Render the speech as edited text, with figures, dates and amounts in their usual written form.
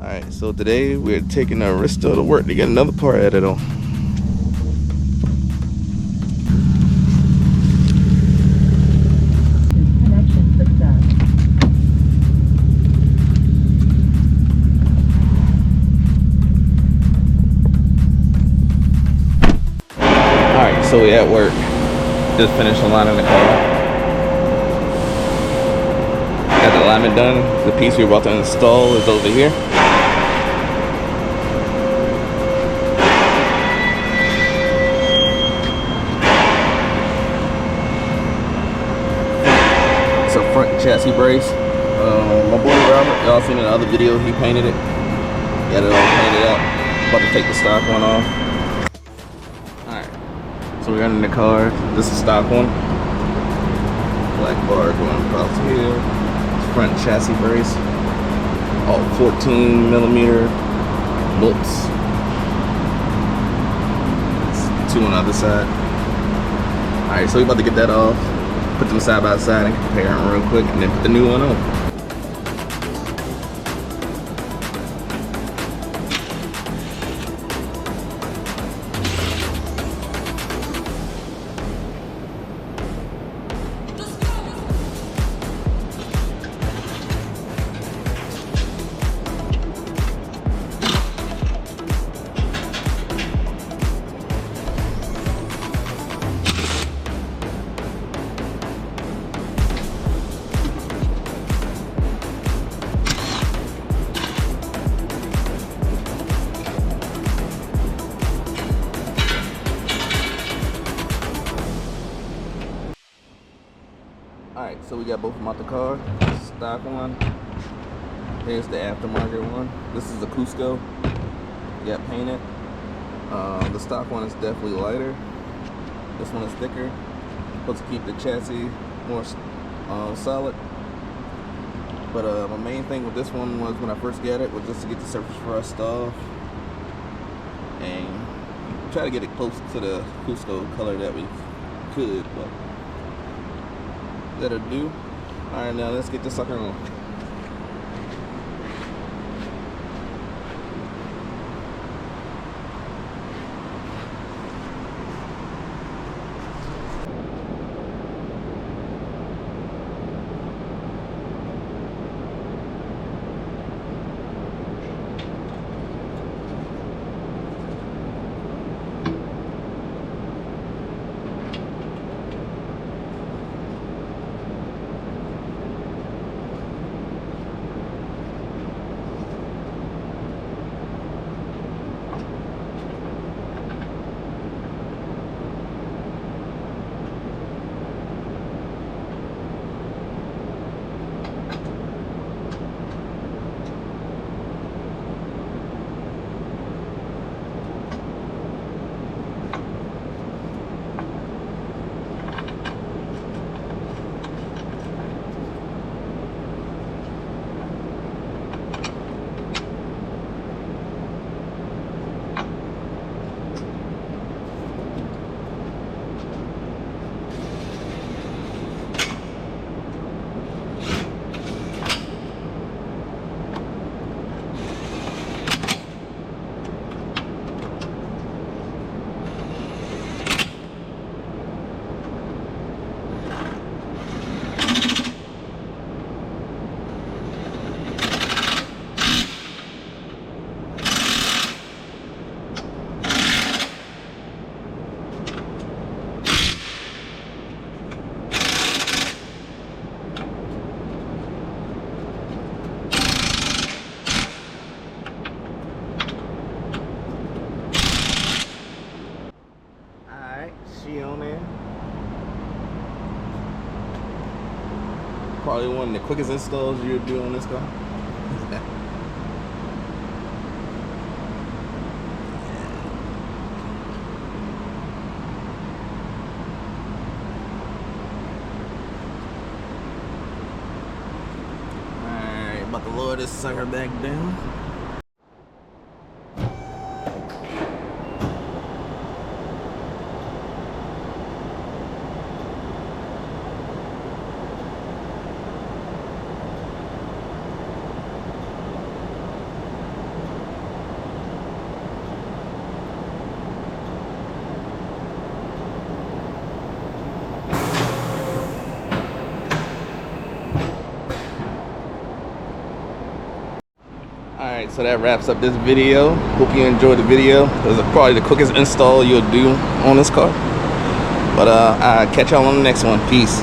Alright, so today we're taking Aristo to work to get another part added on. Connection success. Alright, so we at work. Just finished aligning the car. Got the alignment done. The piece we're about to install is over here. It's a front chassis brace. My boy Robert, y'all seen in the other video, he painted it. Got it all painted up. About to take the stock one off. Alright, so we're in the car. This is stock one. Black bar going across here. Front chassis brace. All 14mm bolts. Two on the other side. Alright, so we're about to get that off. Put them side by side and compare them real quick, and then put the new one on. Alright, so we got both of them out the car. Stock one. Here's the aftermarket one. This is the Cusco. Got painted. The stock one is definitely lighter. This one is thicker. Supposed to keep the chassis more solid. But my main thing with this one was when I first got it was just to get the surface rust off and try to get it close to the Cusco color that we could, but that'll do. Alright, now let's get this sucker on. She on there. Probably one of the quickest installs you'll do on this car. Alright, about to lower this sucker back down. Alright, so that wraps up this video. Hope you enjoyed the video. It was probably the quickest install you'll do on this car. But I'll catch y'all on the next one. Peace.